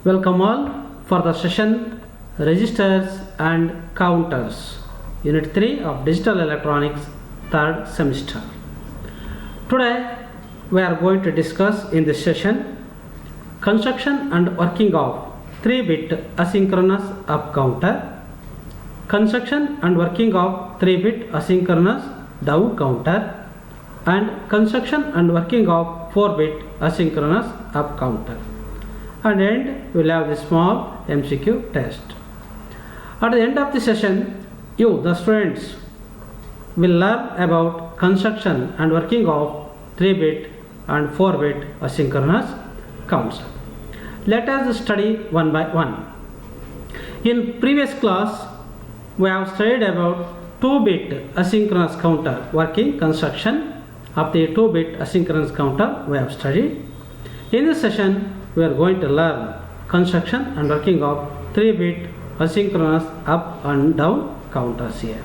Welcome all for the session Registers and Counters, Unit 3 of Digital Electronics, 3rd semester. Today we are going to discuss in this session construction and working of 3-bit asynchronous up counter, construction and working of 3-bit asynchronous down counter, and construction and working of 4-bit asynchronous up counter. And end we will have the small MCQ test. At the end of the session, you, the students, will learn about construction and working of 3-bit and 4-bit asynchronous counts. Let us study one by one. In previous class, we have studied about 2-bit asynchronous counter working construction of the 2-bit asynchronous counter we have studied. In this session, we are going to learn construction and working of 3-bit asynchronous up and down counters here.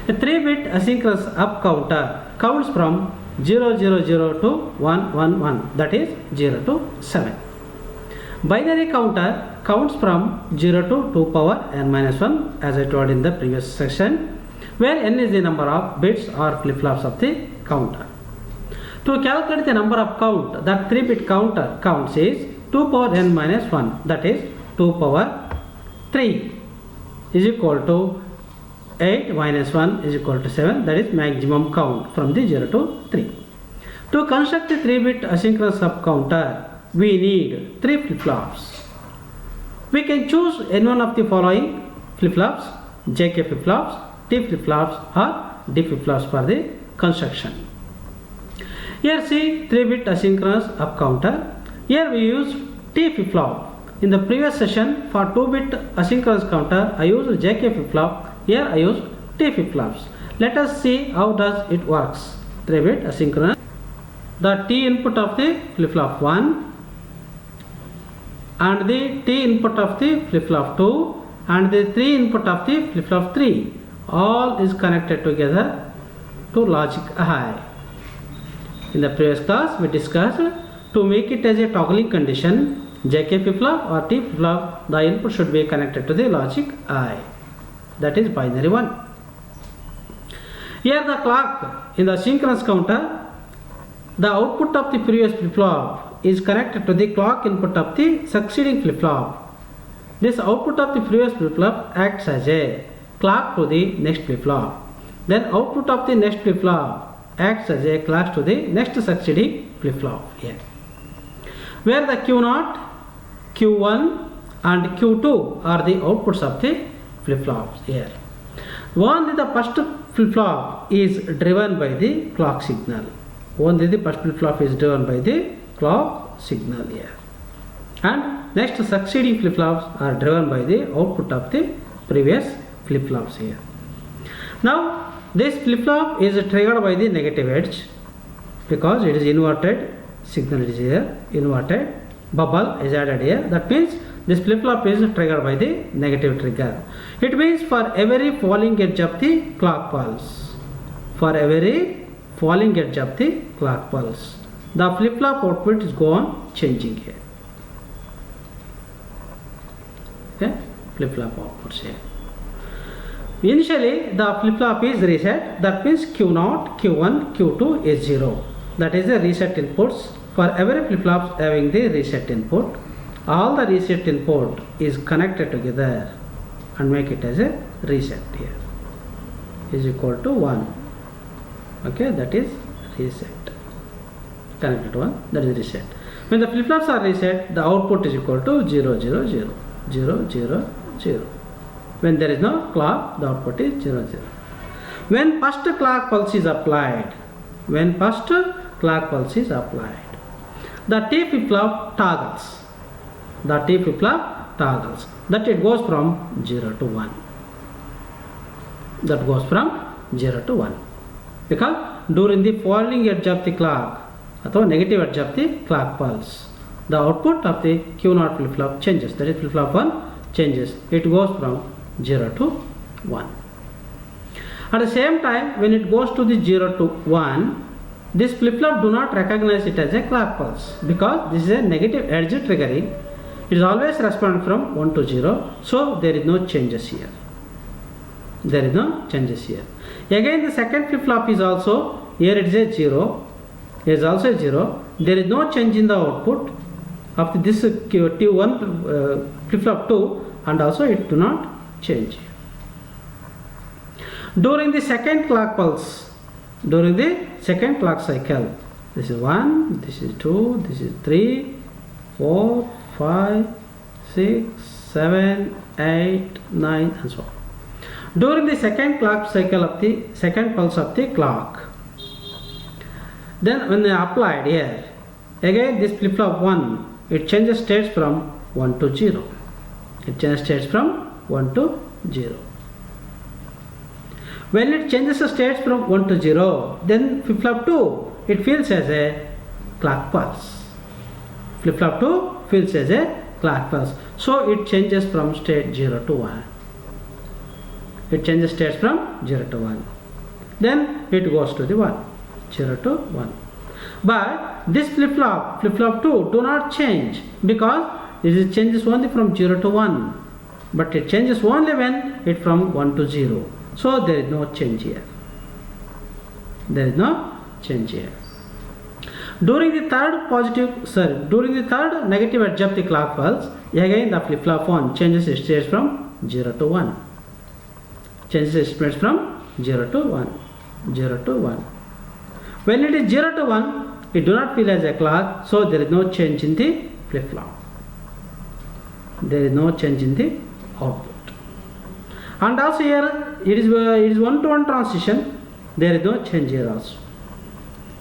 A 3-bit asynchronous up counter counts from 000 to 111, that is 0 to 7. Binary counter counts from 0 to 2 power n minus 1, as I told in the previous section, where n is the number of bits or flip-flops of the counter. To calculate the number of count that 3-bit counter counts is 2 power n minus 1, that is 2 power 3 is equal to 8 minus 1 is equal to 7, that is maximum count from the 0 to 3. To construct the 3-bit asynchronous up counter, we need 3 flip-flops. We can choose any one of the following flip-flops: JK flip-flops, T flip-flops, or D flip-flops for the construction. Here see 3-bit asynchronous up counter. Here we use T flip-flop. In the previous session for 2-bit asynchronous counter I used JK flip-flop. Here I use T flip-flops. Let us see how does it works. 3-bit asynchronous. The T input of the flip-flop 1 and the T input of the flip-flop 2 and the 3 input of the flip-flop 3 all is connected together to logic high. In the previous class we discussed to make it as a toggling condition, JK flip-flop or T flip-flop, the input should be connected to the logic I, that is binary 1. Here the clock in the synchronous counter, the output of the previous flip-flop is connected to the clock input of the succeeding flip-flop. This output of the previous flip-flop acts as a clock to the next flip-flop. Then output of the next flip-flop acts as a clock to the next succeeding flip-flop here, where the Q0, Q1 and Q2 are the outputs of the flip-flops here. Only the first flip-flop is driven by the clock signal. Only the first flip-flop is driven by the clock signal here. And next succeeding flip-flops are driven by the output of the previous flip-flops here. Now this flip-flop is triggered by the negative edge because it is inverted signal is here, inverted bubble is added here. That means this flip-flop is triggered by the negative trigger. It means for every falling edge of the clock pulse, for every falling edge of the clock pulse, the flip-flop output is go on changing here. Okay, flip-flop outputs here. Initially the flip-flop is reset, that means Q0, Q1, Q2 is 0. That is the reset inputs. For every flip-flop having the reset input, all the reset input is connected together and make it as a reset here is equal to 1. Okay, that is reset. Connected to 1, that is reset. When the flip-flops are reset, the output is equal to 0, 0, 0, 0, 0, 0. When there is no clock, the output is 0, 0. When first clock pulse is applied, the T flip-flop toggles. That it goes from 0 to 1. That goes from 0 to 1. Because during the falling edge of the clock, or negative edge of the clock pulse, the output of the Q0 flip-flop changes. That is flip-flop 1 changes. It goes from 0 to 1. At the same time, when it goes to the 0 to 1, this flip-flop do not recognize it as a clock pulse because this is a negative edge triggering. it is always respond from 1 to 0. So there is no changes here. There is no changes here. Again the second flip-flop is also, here it is a 0. Here is also a 0. There is no change in the output of this T1 flip-flop 2, and also it do not change. During the second clock pulse, during the second clock cycle, this is 1, this is 2, this is 3, 4, 5, 6, 7, 8, 9 and so on. During the second clock cycle of the second pulse of the clock, then when they applied here, again this flip-flop 1, it changes states from 1 to 0. It changes states from 1 to 0. When it changes the states from 1 to 0, then flip-flop 2, it feels as a clock pulse. Flip-flop 2 feels as a clock pulse. So it changes from state 0 to 1. It changes states from 0 to 1. Then it goes to the 1. 0 to 1. But this flip-flop 2 do not change, because it changes only from 0 to 1. But it changes only when it from 1 to 0. So there is no change here. There is no change here. During the third negative edge of the clock pulse, again the flip-flop 1 changes its states from 0 to 1. Changes its states from 0 to 1. 0 to 1. When it is 0 to 1, it do not feel as a clock, so there is no change in the flip-flop. There is no change in the output. And also here it is 1 to 1 transition. There is no change here also.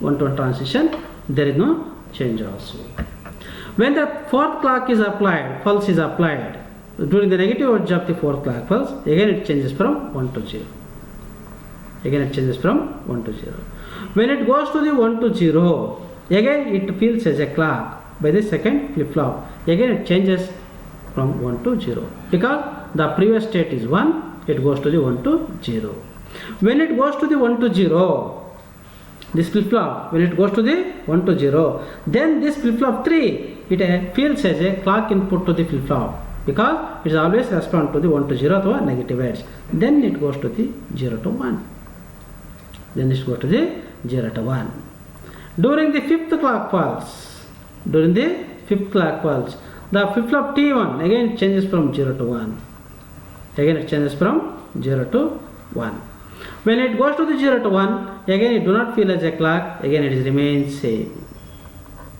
1 to 1 transition, there is no change also. When the fourth clock is applied, pulse is applied, during the negative edge of the fourth clock pulse, again it changes from 1 to 0. Again it changes from 1 to 0. When it goes to the 1 to 0, again it feels as a clock by the second flip-flop. Again it changes from 1 to 0. Because the previous state is 1, it goes to the 1 to 0. When it goes to the 1 to 0, this flip-flop, when it goes to the 1 to 0, then this flip-flop 3, it feels as a clock input to the flip-flop, because it is always respond to the 1 to 0 to a negative edge. Then it goes to the 0 to 1. Then it goes to the 0 to 1. During the fifth clock pulse, the flip-flop T1, again it changes from 0 to 1. Again it changes from 0 to 1. When it goes to the 0 to 1, again it do not feel as a clock, again it is remains same.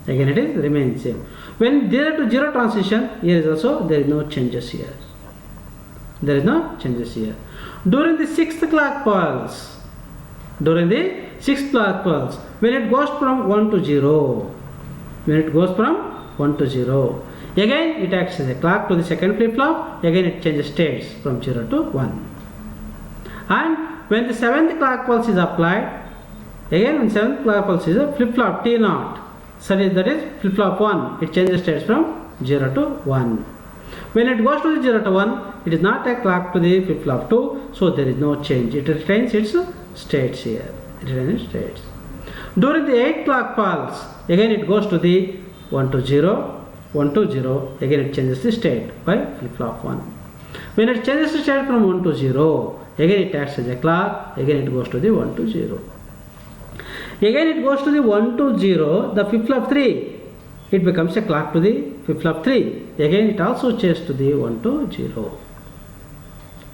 Again it is remains same. When 0 to 0 transition, here is also there is no changes here. There is no changes here. During the sixth clock pulse, when it goes from 1 to 0, again it acts as a clock to the second flip-flop, again it changes states from 0 to 1. And when the seventh clock pulse is applied, again when seventh clock pulse is a flip-flop T0, that is flip-flop 1, it changes states from 0 to 1. When it goes to the 0 to 1, it is not a clock to the flip-flop 2, so there is no change. It retains its states here. It retains its states. During the 8th clock pulse, again it goes to the 1 to 0, again it changes the state by flip-flop 1. When it changes the state from 1 to 0, again it acts as a clock, again it goes to the 1 to 0. Again it goes to the 1 to 0, the flip-flop 3, it becomes a clock to the flip-flop 3. Again it also changes to the 1 to 0.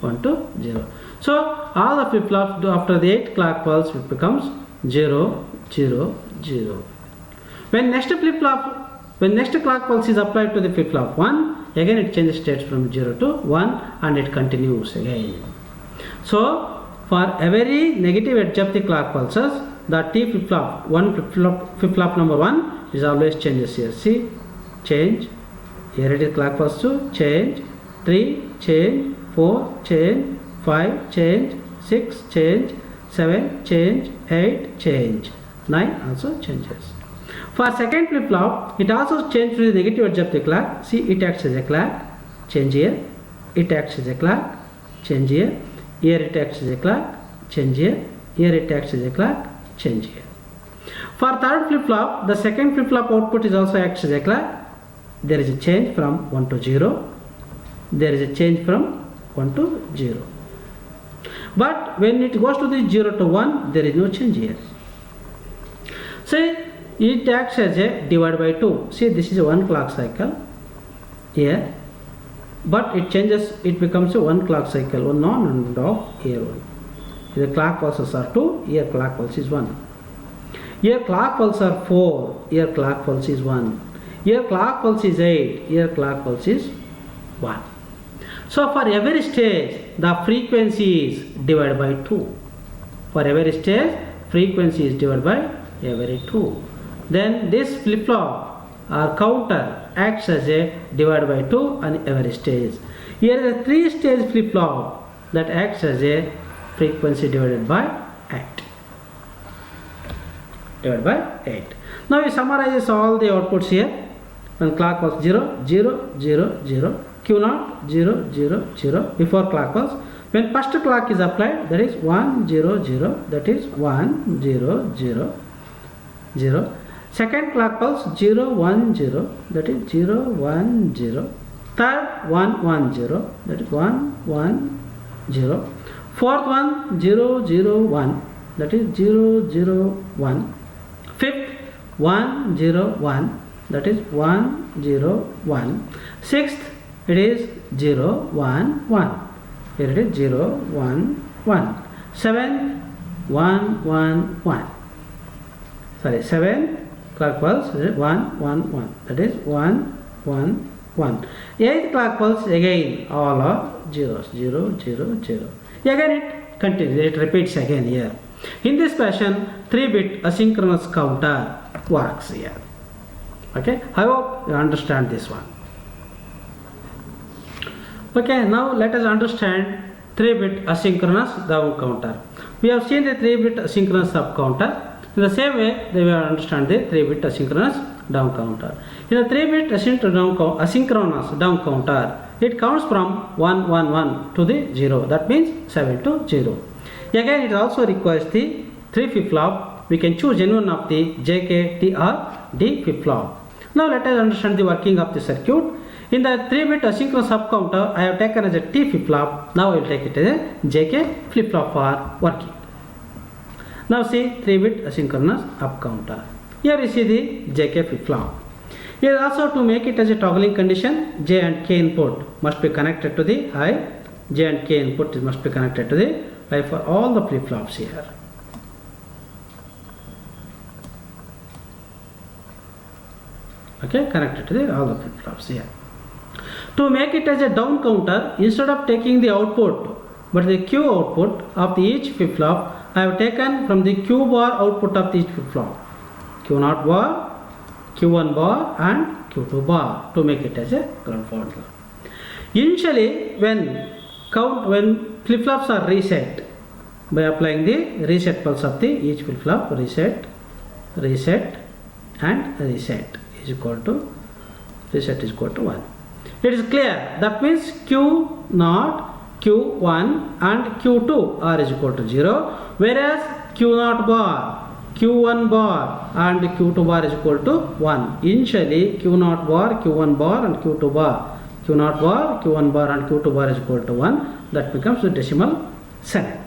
1 to 0. So all the flip-flops after the 8th clock pulse, it becomes 0, 0, 0. When next clock pulse is applied to the flip-flop 1, again it changes states from 0 to 1 and it continues again. So for every negative edge of the clock pulses, the T flip-flop, flip-flop number 1 is always changes here. See, change. Here it is clock pulse 2, change, 3, change, 4, change, 5, change, 6, change, 7, change, 8, change, 9 also changes. For second flip-flop, it also changes to the negative edge of the clock. See, it acts as a clock, change here, it acts as a clock, change here, here it acts as a clock, change here, here it acts as a clock, change here. For third flip-flop, the second flip-flop output is also acts as a clock, there is a change from 1 to 0. There is a change from 1 to 0. But when it goes to the 0 to 1, there is no change here. Say it acts as a divide by 2. See, this is a 1 clock cycle here, but it changes, it becomes a 1 clock cycle, one on and off here 1. The clock pulses are 2, here clock pulse is 1. Here clock pulse are 4, here clock pulse is 1. Here clock pulse is 8, here clock pulse is 1. So for every stage, the frequency is divided by 2. For every stage, frequency is divided by every 2. Then this flip-flop or counter acts as a divided by 2 on every stage. Here is a 3-stage flip-flop that acts as a frequency divided by 8. Divided by 8. Now we summarize all the outputs here. When clock was 0, 0, 0, 0, Q0, 0, 0, 0, before clock was. When first clock is applied, that is 1, 0, 0, that is 1, 0, 0, 0. Second clock pulse 0, 1, 0, that is 0, 1, 0. Third 1, 1, 0, that is 1, 1, 0. Fourth one 0, 0, 1, that is 0, 0, 1. Fifth 1, 0, 1, that is 1, 0, 1. Sixth it is 0, 1, 1. Here it is 0, 1, 1. Seventh 1, 1, 1. Sorry, 7 clock pulse 1, 1, 1. That is 1, 1, 1. 8th clock pulse again all are zeros, 0, 0, 0. Again it continues, it repeats again here. In this fashion, 3-bit asynchronous counter works here. Okay, I hope you understand this one. Okay, now let us understand 3-bit asynchronous down counter. We have seen the 3-bit asynchronous up counter. In the same way, they will understand the 3-bit asynchronous down counter. In a 3-bit asynchronous down counter, it counts from 1, 1, 1 to the 0. That means 7 to 0. Again, it also requires the 3 flip-flop. We can choose any one of the J, K, T or D flip-flop. Now let us understand the working of the circuit. In the 3-bit asynchronous up counter, I have taken as a T flip-flop. Now I will take it as a JK flip-flop for working. Now see 3-bit asynchronous up counter. Here you see the JK flip-flop. Here also, to make it as a toggling condition, J and K input must be connected to the high. J and K input must be connected to the high for all the flip-flops here. Okay, connected to the all the flip-flops here. To make it as a down counter, instead of taking the output but the Q output of the each flip-flop, I have taken from the Q bar output of each flip-flop. Q0 bar, Q1 bar and Q2 bar to make it as a ground fault. Initially, when flip-flops are reset, by applying the reset pulse of the each flip-flop, reset, reset and reset is equal to 1. It is clear. That means Q0, Q1 and Q2 are is equal to 0, whereas Q0 bar, Q1 bar and Q2 bar is equal to 1. Initially, Q0 bar, Q1 bar and Q2 bar, Q0 bar, Q1 bar and Q2 bar is equal to 1. That becomes the decimal 7.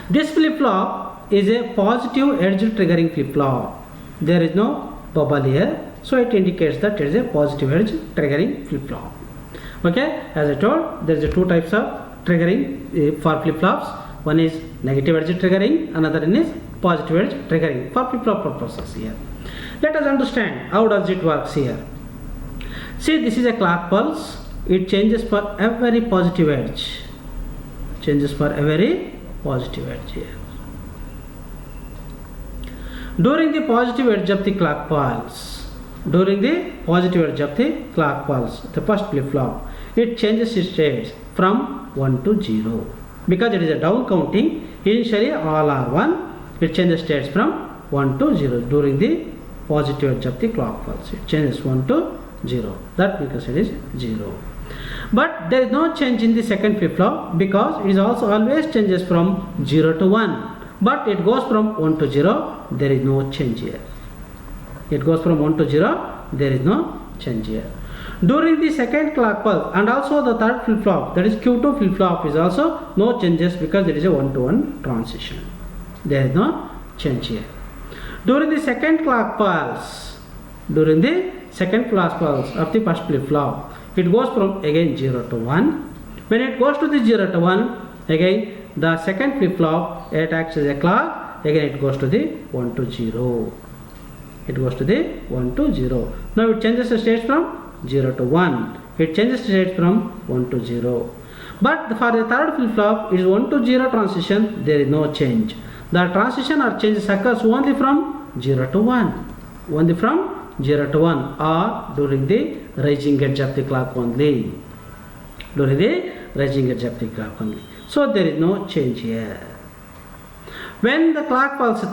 This flip-flop is a positive edge triggering flip-flop. There is no bubble here, so it indicates that it is a positive edge triggering flip-flop. Okay, as I told, there is two types of triggering for flip-flops. One is negative edge triggering, another one is positive edge triggering for flip-flop purposes here. Let us understand how does it works here. See, this is a clock pulse. It changes for every positive edge. Changes for every positive edge here. During the positive edge of the clock pulse, the first flip-flop, it changes its states from 1 to 0. Because it is a down counting, initially all are 1. It changes states from 1 to 0 during the positive edge of the clock pulse. It changes 1 to 0. That because it is 0. But there is no change in the second flip-flop because it is also always changes from 0 to 1. But it goes from 1 to 0. There is no change here. It goes from 1 to 0. There is no change here. During the second clock pulse and also the third flip-flop, that is Q2 flip-flop, is also no changes because it is a one-to-one transition. There is no change here. During the second clock pulse, during the second clock pulse of the first flip-flop, it goes from again 0 to 1. When it goes to the 0 to 1, again the second flip-flop, it acts as a clock, again it goes to the 1 to 0. It goes to the 1 to 0. Now it changes the state from 0 to 1. It changes the state from 1 to 0. But for the third flip-flop, it is 1 to 0 transition, there is no change. The transition or changes occurs only from 0 to 1. Only from 0 to 1 or during the rising edge of the clock only. During the rising edge of the clock only. So there is no change here. When the clock pulse,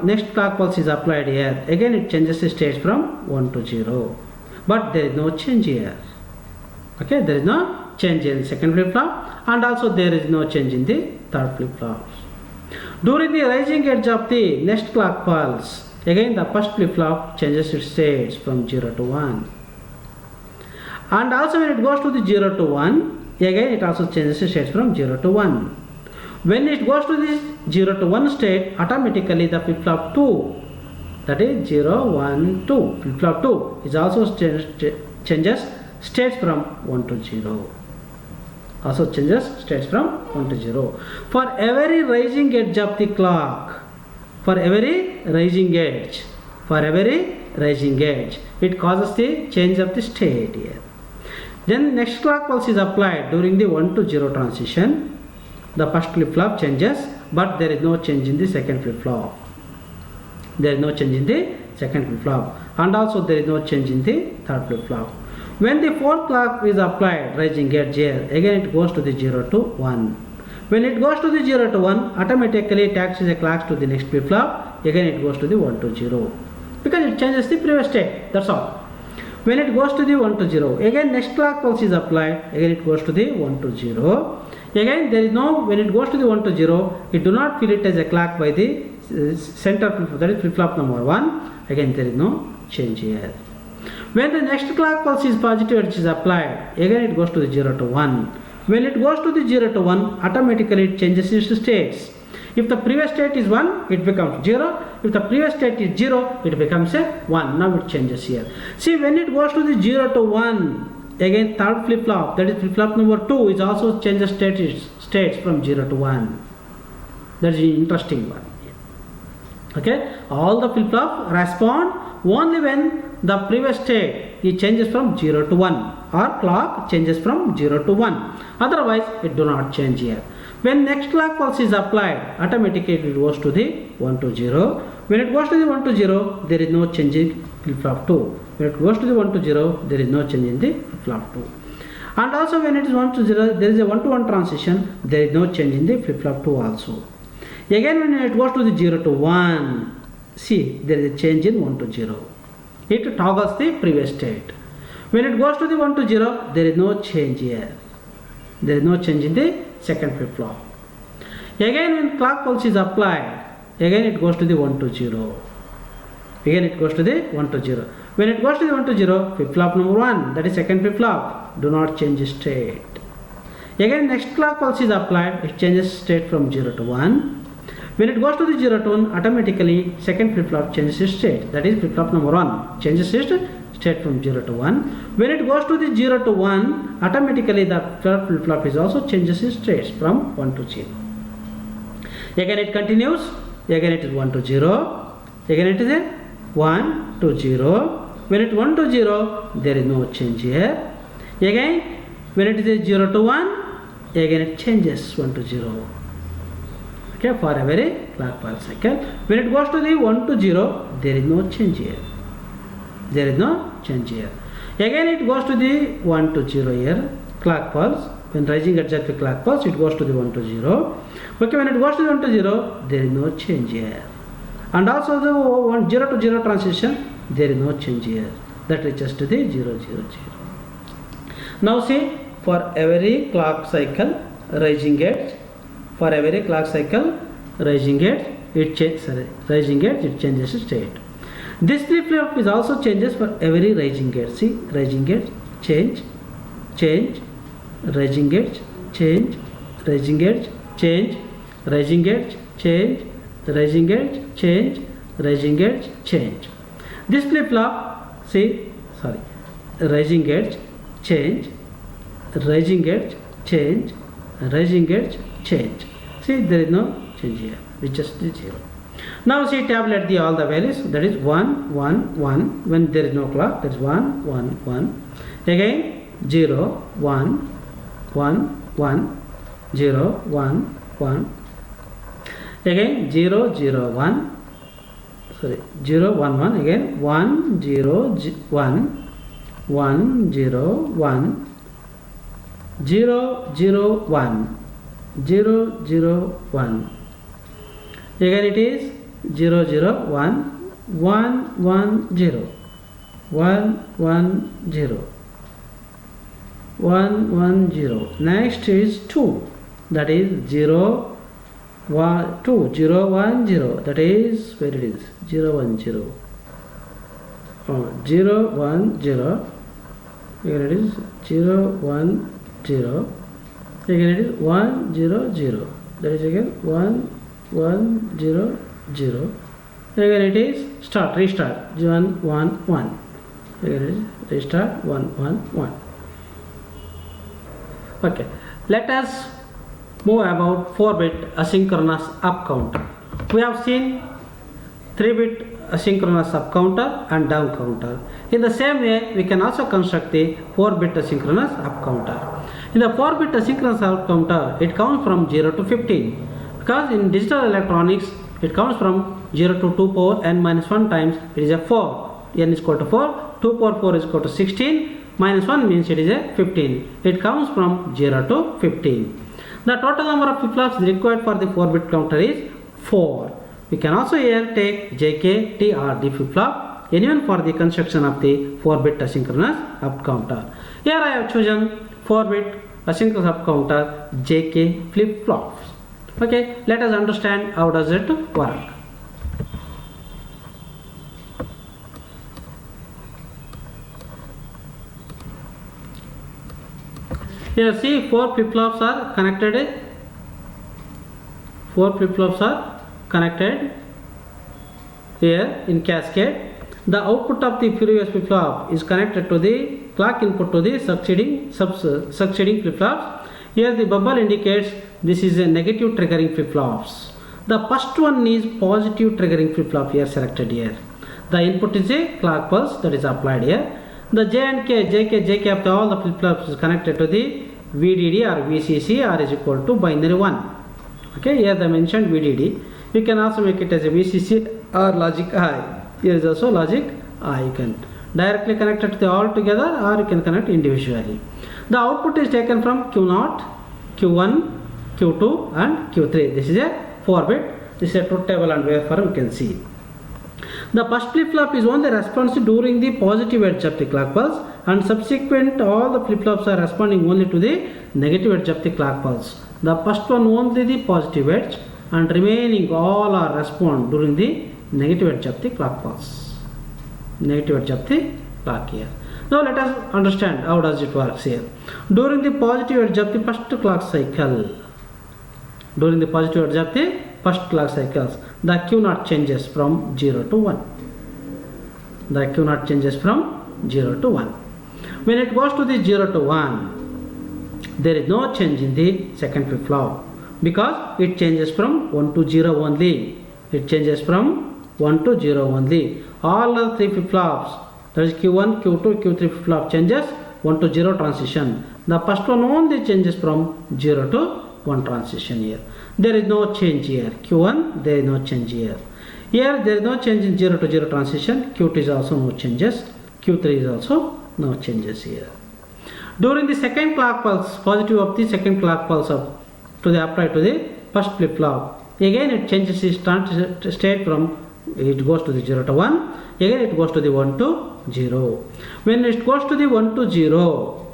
next clock pulse is applied here, again it changes the state from 1 to 0. But there is no change here. Okay, there is no change in second flip-flop and also there is no change in the third flip-flop. During the rising edge of the next clock pulse, again the first flip-flop changes its states from 0 to 1. And also when it goes to the 0 to 1, again it also changes the states from 0 to 1. When it goes to this 0 to 1 state, automatically the flip-flop 2, that is 0, 1, 2, flip-flop 2 is also changes states from 1 to 0. Also changes states from 1 to 0. For every rising edge of the clock, it causes the change of the state here. Then next clock pulse is applied during the 1 to 0 transition. The first flip-flop changes, but there is no change in the second flip-flop. There is no change in the second flip-flop, and also there is no change in the third flip-flop. When the fourth clock is applied, rising edge here, again it goes to the 0 to 1. When it goes to the 0 to 1, automatically it acts as a clock to the next flip-flop. Again it goes to the 1 to 0 because it changes the previous state. That's all. When it goes to the 1 to 0, again next clock pulse is applied. Again it goes to the 1 to 0. Again there is no, when it goes to the 1 to 0, it do not feel it as a clock by the center flip-flop, that is flip-flop number 1. Again there is no change here. When the next clock pulse is positive edge is applied, again it goes to the 0 to 1. When it goes to the 0 to 1, automatically it changes its states. If the previous state is 1, it becomes 0. If the previous state is 0, it becomes a 1. Now it changes here. See, when it goes to the 0 to 1, again third flip-flop, that is flip-flop number 2, is also changes states from 0 to 1. That is an interesting one. Okay, all the flip-flop respond only when the previous state it changes from 0 to 1 or clock changes from 0 to 1. Otherwise, it do not change here. When next clock pulse is applied, automatically it goes to the 1 to 0. When it goes to the 1 to 0, there is no change in flip-flop 2. When it goes to the 1 to 0, there is no change in the flip-flop 2. And also when it is 1 to 0, there is a 1 to 1 transition, there is no change in the flip-flop 2 also. Again when it goes to the 0 to 1, see, there is a change in 1 to 0. It toggles the previous state. When it goes to the 1 to 0, there is no change here. There is no change in the second flip-flop. Again when clock pulse is applied, again it goes to the 1 to 0. Again it goes to the 1 to 0. When it goes to the 1 to 0, flip-flop number 1, that is second flip-flop, do not change state. Again next clock pulse is applied, it changes state from 0 to 1. When it goes to the 0 to 1, automatically second flip-flop changes its state, that is flip-flop number 1 changes its state from 0 to 1. When it goes to the 0 to 1, automatically the third flip-flop is also changes its states from 1 to 0. Again it continues, again it is 1 to 0, again it is a 1 to 0. When it is 1 to 0, there is no change here. Again when it is a 0 to 1, again it changes 1 to 0. Okay, for a very clock pulse cycle. When it goes to the 1 to 0, there is no change here. There is no change here. Again it goes to the 1 to 0 here, clock pulse. When rising edge of the clock pulse, it goes to the 1 to 0. Okay, when it goes to the 1 to 0, there is no change here. And also the 0 to 0 transition, there is no change here. That reaches to the 0, 0, 0. Now see, for every clock cycle, rising edge, for every clock cycle, rising edge, it changes state. This flip-flop is also changes for every rising gate. See, rising gate, change, change, rising gate, change, rising gate, change, rising gate, change, rising gate, change, rising gate, change. This flip-flop, see, sorry, rising gate, change, rising gate, change, rising gate, change. See, there is no change here, it's just the 0. Now see, tabulate all the values. That is 1, 1, 1. When there is no clock, that is 1, 1, 1. Again 0, 1, 1, 1, 0, 1, 1. Again 0, 0, 1. Sorry, 0, 1, 1. Again 1, 0, 1, 1, 0, 1, 0, 0, 1, 0, 0, 1. Again it is 0, 0, 1, 1, 1, 0, 1, 1, 0, 1, 1, 0. Next is 2, that is 0, 1, 2, 0, 1, 0. That is where it is 0, 1, 0. 0, 1, 0. Again it is 0, 1, 0. Again it is 1, 0, 0. That is again 1, 1, 0, 0. Again it is start, restart 1, 1, 1. Again it is restart 1, 1, 1. Okay, let us move about 4-bit asynchronous up counter. We have seen 3-bit asynchronous up counter and down counter. In the same way, we can also construct the 4-bit asynchronous up counter. In the 4-bit asynchronous up counter, it counts from 0 to 15. Because in digital electronics, it counts from 0 to 2 power n minus 1 times, it is a 4. N is equal to 4, 2 power 4 is equal to 16, minus 1 means it is a 15. It counts from 0 to 15. The total number of flip-flops required for the 4-bit counter is 4. We can also here take JK, T or D flip-flop, anyone for the construction of the 4-bit asynchronous up counter. Here I have chosen 4-bit asynchronous up counter JK flip-flops. Okay, let us understand how does it work. Here see 4 flip-flops are connected. 4 flip-flops are connected here in cascade. The output of the previous flip-flop is connected to the clock input to the succeeding flip-flops. Here the bubble indicates this is a negative triggering flip-flops. The first one is positive triggering flip-flop here selected here. The input is a clock pulse that is applied here. The J and K, JK, JK of all the flip-flops is connected to the VDD or VCC or is equal to binary 1. Okay, here they mentioned VDD. You can also make it as a VCC or logic high. Here is also logic high. You can directly connect it to all together or you can connect individually. The output is taken from Q0, Q1, Q2 and Q3. This is a 4-bit. This is a truth table and waveform you can see. The first flip-flop is only responsive during the positive edge of the clock pulse and subsequent all the flip-flops are responding only to the negative edge of the clock pulse. The first one only the positive edge and remaining all are respond during the negative edge of the clock pulse. Negative edge of the clock here. Now let us understand how does it works here. During the positive edge of the first clock cycle, during the positive edge of the first clock cycles, the Q0 changes from 0 to 1. The Q0 changes from 0 to 1. When it goes to the 0 to 1, there is no change in the second flip-flop because it changes from 1 to 0 only. It changes from 1 to 0 only. All the 3 flip-flops, that is Q1, Q2, Q3 flip-flop changes 1 to 0 transition. The first one only changes from 0 to 1 transition here. There is no change here. Q1, there is no change here. Here there is no change in 0 to 0 transition. Q2 is also no changes. Q3 is also no changes here. During the second clock pulse, positive of the second clock pulse of to the applied to the first flip-flop, again it changes its state from it goes to the 0 to 1. Again it goes to the 1 to 0. When it goes to the 1 to 0,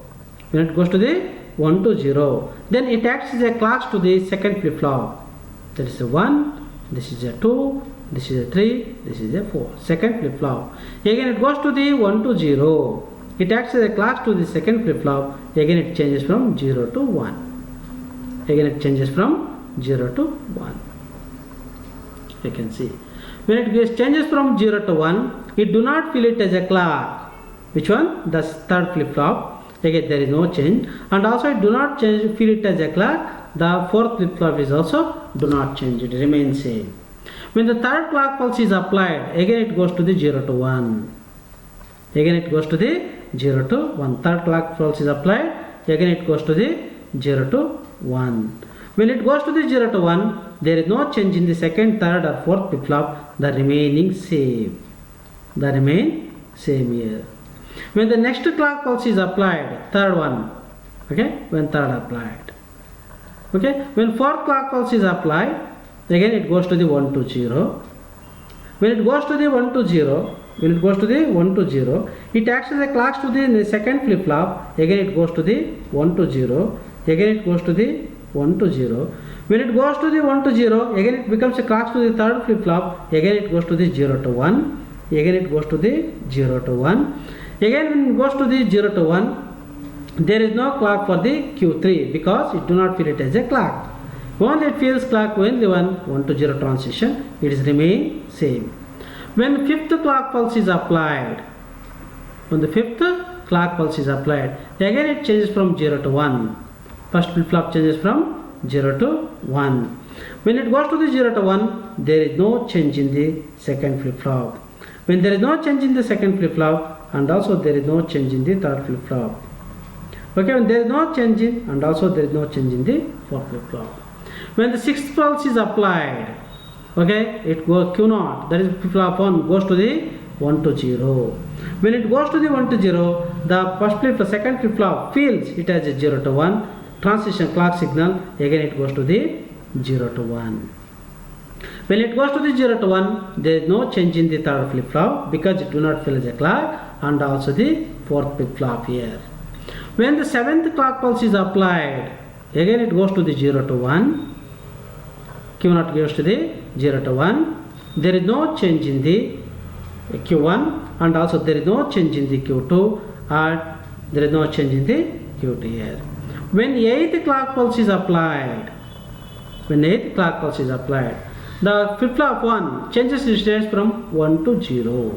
when it goes to the 1 to 0, then it acts as a clock to the second flip-flop. That is a 1, this is a 2, this is a 3, this is a 4. Second flip-flop. Again it goes to the 1 to 0. It acts as a clock to the second flip-flop. Again it changes from 0 to 1. Again it changes from 0 to 1. You can see. When it changes from 0 to 1, it do not feel it as a clock. Which one? The third flip-flop. Again there is no change. And also it do not feel it as a clock. The fourth flip-flop is also do not change. It remains same. When the third clock pulse is applied, again it goes to the 0 to 1. Again it goes to the 0 to 1. Third clock pulse is applied. Again it goes to the 0 to 1. When it goes to the 0 to 1, there is no change in the second, third or fourth flip-flop. The remaining same. The remain same here. When the next clock pulse is applied, third one. Okay, when third applied. Okay, when fourth clock pulse is applied, again it goes to the 1 to 0. When it goes to the 1 to 0, it acts as a clock to the second flip-flop. Again it goes to the 1 to 0. Again it goes to the 1 to 0. When it goes to the 1 to 0, again it becomes a clock to the third flip-flop. Again it goes to the 0 to 1. Again it goes to the 0 to 1. Again when it goes to the 0 to 1, there is no clock for the Q3 because it do not feel it as a clock. Only it feels clock when the 1 to 0 transition, it is remain same. When fifth clock pulse is applied, again it changes from 0 to 1. First flip-flop changes from 0 to 1. When it goes to the 0 to 1, there is no change in the second flip-flop. When there is no change in the second flip-flop, and also there is no change in the third flip-flop. Okay, when there is no change in, and also there is no change in the fourth flip-flop. When the sixth pulse is applied, okay, it goes Q0, that is flip-flop 1 goes to the 1 to 0. When it goes to the 1 to 0, the second flip-flop feels it as a 0 to 1 transition clock signal. Again it goes to the 0 to 1. When it goes to the 0 to 1, there is no change in the third flip-flop because it do not feel as a clock, and also the fourth flip-flop here. When the seventh clock pulse is applied, again it goes to the 0 to 1. Q0 goes to the 0 to 1. There is no change in the Q1, and also there is no change in the Q2, and there is no change in the Q2 here. When 8th clock pulse is applied, the flip-flop 1 changes the state from 1 to 0.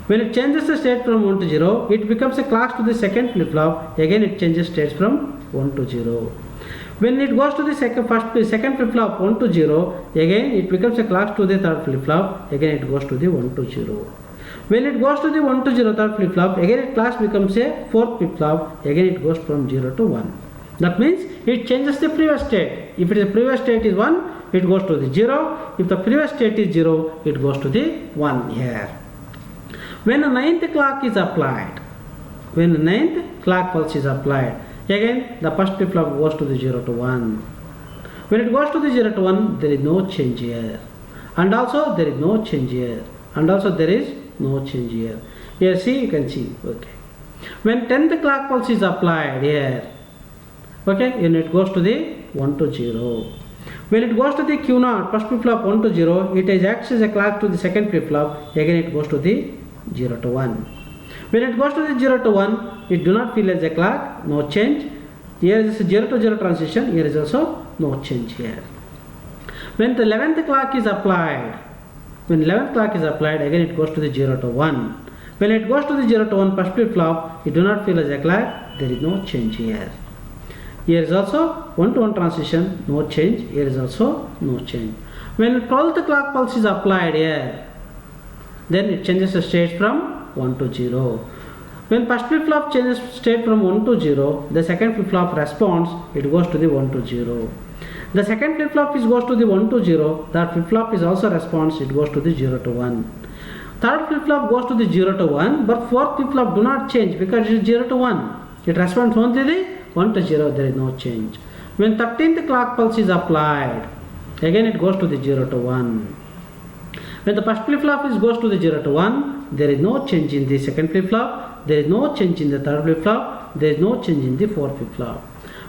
When it changes the state from 1 to 0, it becomes a clock to the second flip-flop. Again it changes states from 1 to 0. When it goes to the second flip-flop 1 to 0, again it becomes a clock to the third flip-flop. Again it goes to the 1 to 0. When it goes to the 1 to 0 third flip-flop, again it clock becomes a fourth flip-flop. Again it goes from 0 to 1. That means it changes the previous state. If it is previous state is 1, it goes to the 0. If the previous state is 0, it goes to the 1 here. When the 9th clock is applied, when the 9th clock pulse is applied, again the first flip-flop goes to the 0 to 1. When it goes to the 0 to 1, there is no change here. And also there is no change here. And also there is no change here. Here see, you can see. Okay. When 10th clock pulse is applied here, okay, and it goes to the 1 to 0. When it goes to the Q0, first flip-flop 1 to 0, it acts as a clock to the second flip-flop. Again it goes to the 0 to 1. When it goes to the 0 to 1, it do not feel as a clock, no change. Here is a 0 to 0 transition, here is also no change here. When the 11th clock is applied, again it goes to the 0 to 1. When it goes to the 0 to 1 first flip-flop, it do not feel as a clock, there is no change here. Here is also 1 to 1 transition, no change, here is also no change. When 12th clock pulse is applied here, then it changes the state from 1 to 0. When first flip-flop changes state from 1 to 0, the second flip-flop responds, it goes to the 1 to 0. The second flip-flop goes to the 1 to 0, that flip-flop is also responds, it goes to the 0 to 1. Third flip-flop goes to the 0 to 1, but fourth flip-flop do not change because it is 0 to 1. It responds only the 1 to 0, there is no change. When 13th clock pulse is applied, again it goes to the 0 to 1. When the first flip-flop goes to the 0 to 1, there is no change in the second flip-flop, there is no change in the third flip-flop, there is no change in the fourth flip-flop.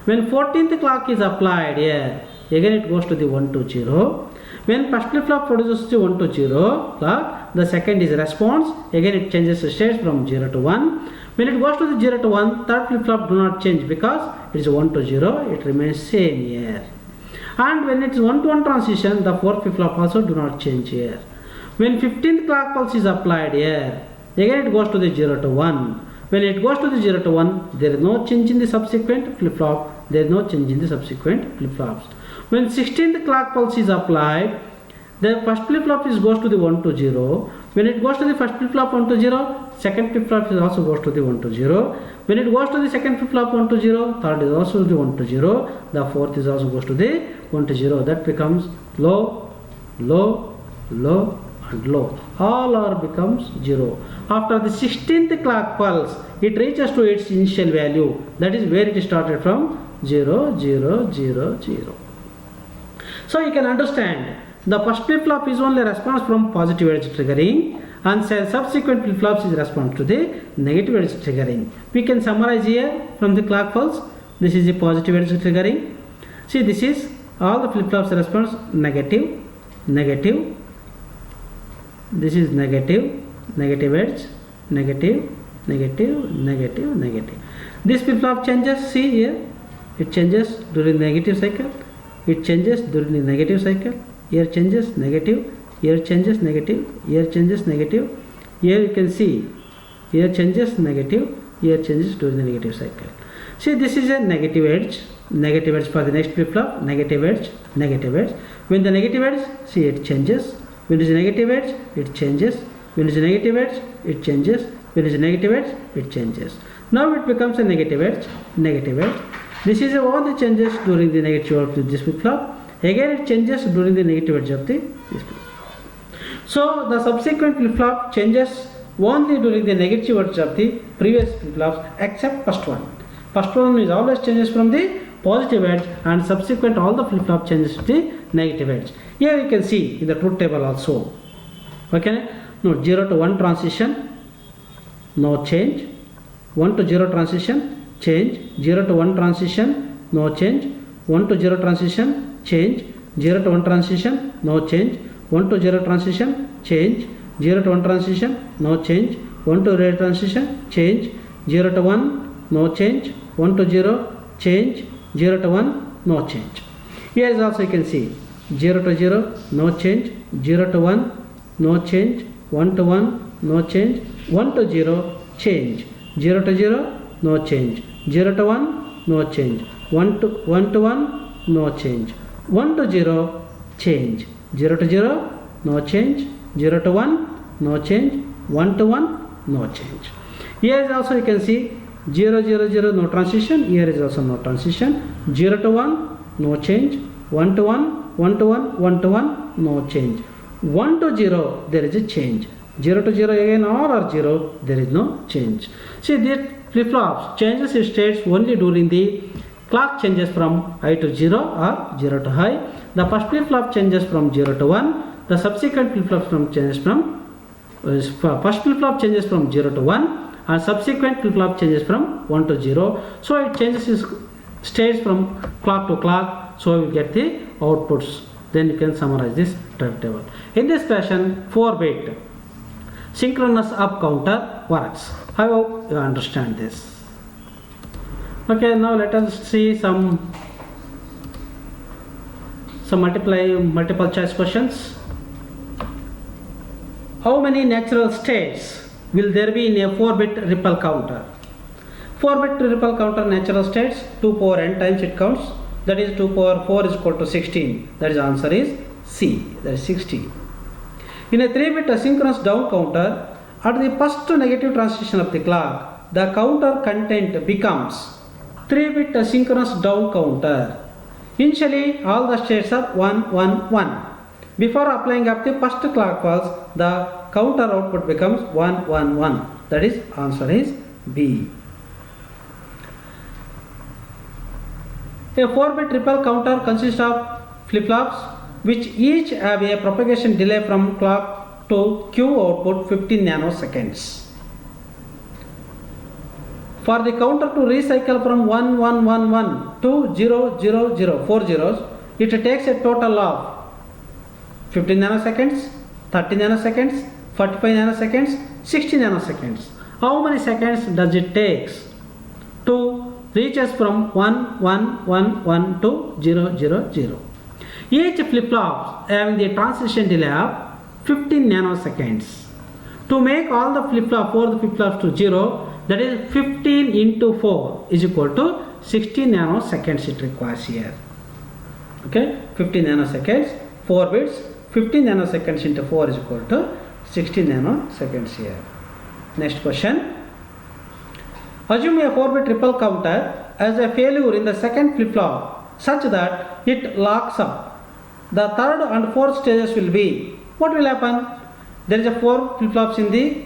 When 14th clock is applied here, again it goes to the 1 to 0. When first flip-flop produces the 1 to 0 clock, the second is response. Again it changes the states from 0 to 1. When it goes to the 0 to 1, third flip-flop do not change because it is 1 to 0. It remains same here. And when it is 1 to 1 transition, the fourth flip-flop also do not change here. When 15th clock pulse is applied here, again it goes to the 0 to 1. When it goes to the 0 to 1, there is no change in the subsequent flip-flop. There is no change in the subsequent flip-flops. When 16th clock pulse is applied, the first flip-flop goes to the 1 to 0. When it goes to the first flip-flop 1 to 0, second flip-flop also goes to the 1 to 0. When it goes to the second flip-flop 1 to 0, third is also the 1 to 0. The fourth is also goes to the 1 to 0. That becomes low, low, low, and low. All are becomes 0. After the 16th clock pulse, it reaches to its initial value. That is where it started from 0, 0, 0, 0. So you can understand the first flip-flop is only response from positive edge triggering, and subsequent flip-flops is response to the negative edge triggering. We can summarize here from the clock pulse. This is the positive edge triggering. See, this is all the flip-flops response negative, negative. This is negative, negative edge, negative, negative, negative, negative. This flip-flop changes. See here, it changes during the negative cycle. It changes during the negative cycle. Here changes negative, here changes negative, here changes negative. Here you can see, here changes negative, here changes during the negative cycle. See, this is a negative edge for the next flip-flop, negative edge, negative edge. When the negative edge, see it changes. When it is a negative edge, it changes. When it is a negative edge, it changes. When it is a negative edge, it changes. Now it becomes a negative edge, negative edge. This is all the changes during the negative edge of this flip-flop. Again it changes during the negative edge of this flip-flop. So the subsequent flip-flop changes only during the negative edge of the previous flip-flops except first one. First one is always changes from the positive edge, and subsequent all the flip-flop changes to the negative edge. Here you can see in the truth table also. Okay, no 0 to 1 transition, no change. 1 to 0 transition, change. 0 to 1 transition, no change. 1 to 0 transition, change. 0 to 1 transition, no change. 1 to 0 transition, change. 0 to 1 transition, no change. 1 to 0 transition, change. 0 to 1, no change. 1 to 0, change. 0 to 1, no change. Here is also you can see 0 to 0, no change. 0 to 1, no change. 1 to 1, no change. 1 to 0, change. 0 to 0, no change. 0 to 1, no change. 1 to 1, no change. 1 to 0, change. 0 to 0, no change. 0 to 1, no change. 1 to 1, no change. Here is also you can see 0, 0, 0, no transition. Here is also no transition. 0 to 1, no change. 1 to 1, 1 to 1, 1 to 1, no change. 1 to 0, there is a change. 0 to 0 again or 0, there is no change. See, these flip-flops changes its states only during the clock changes from high to 0 or 0 to high. The first flip-flop changes from 0 to 1. The subsequent flip-flop changes from first flip-flop changes from 0 to 1, and subsequent flip-flop changes from 1 to 0. So it changes its states from clock to clock. So we get the outputs. Then you can summarize this truth table. In this fashion, 4-bit synchronous up counter works. I hope you understand this. Okay, now let us see some multiple choice questions. How many natural states will there be in a 4-bit ripple counter? 4-bit ripple counter natural states 2 power n times it counts. That is 2 power 4 is equal to 16. That is answer is C. That is 16. In a 3-bit asynchronous down counter, at the first negative transition of the clock, the counter content becomes 3-bit asynchronous down counter. Initially, all the states are 1, 1, 1. Before applying up the first clock pulse, the counter output becomes 1, 1, 1. That is answer is B. A 4-bit ripple counter consists of flip-flops which each have a propagation delay from clock to Q output 15 nanoseconds. For the counter to recycle from 1, 1, 1, 1 to 0, 0, 0, 4 zeros, it takes a total of 15 nanoseconds, 30 nanoseconds, 45 nanoseconds, 60 nanoseconds. How many seconds does it take to reach us from 1 1 1 1 to 0 0 0? Each flip-flop having the transition delay of 15 nanoseconds. To make all the flip-flop, 4 flip-flops to 0, that is 15 into 4 is equal to 60 nanoseconds it requires here. Okay, 15 nanoseconds, 4 bits, 15 nanoseconds into 4 is equal to 60 nanoseconds here. Next question. Assume a 4-bit ripple counter as a failure in the second flip-flop such that it locks up. The third and fourth stages will be, what will happen? There is a 4 flip-flops in the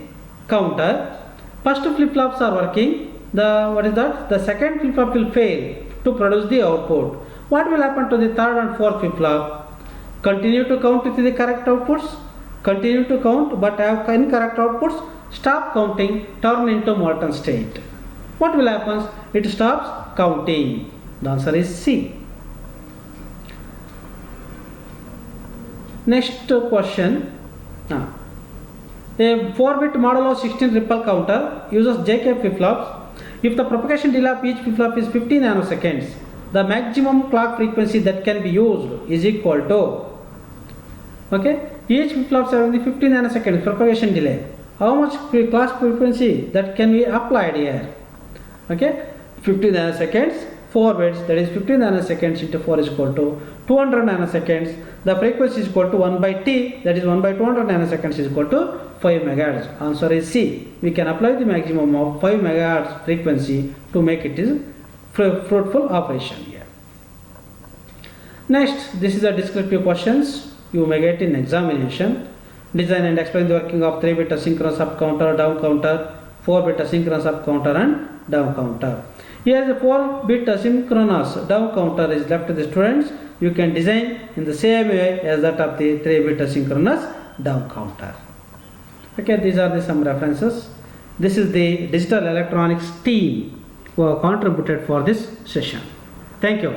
counter. First flip-flops are working. The second flip-flop will fail to produce the output. What will happen to the third and fourth flip-flop? Continue to count with the correct outputs. Continue to count but have incorrect outputs. Stop counting, turn into molten state. What will happen? It stops counting. The answer is C. Next question. A 4-bit model of 16 ripple counter uses JK flip-flops. If the propagation delay of each flip-flop is 15 nanoseconds, the maximum clock frequency that can be used is equal to, okay, each flip-flop having the 15 nanoseconds propagation delay. How much clock frequency that can be applied here? Okay, 50 nanoseconds, 4 bits, that is 15 nanoseconds into 4 is equal to 200 nanoseconds. The frequency is equal to 1 by t, that is 1 by 200 nanoseconds is equal to 5 megahertz. Answer is C. We can apply the maximum of 5 megahertz frequency to make it is fruitful operation here. Next, this is a descriptive questions you may get in examination. Design and explain the working of 3-bit asynchronous up counter, down counter, 4-bit asynchronous up counter and down counter. Here the 4-bit asynchronous down counter is left to the students. You can design in the same way as that of the 3-bit asynchronous down counter. Okay, these are some references. This is the digital electronics team who have contributed for this session. Thank you.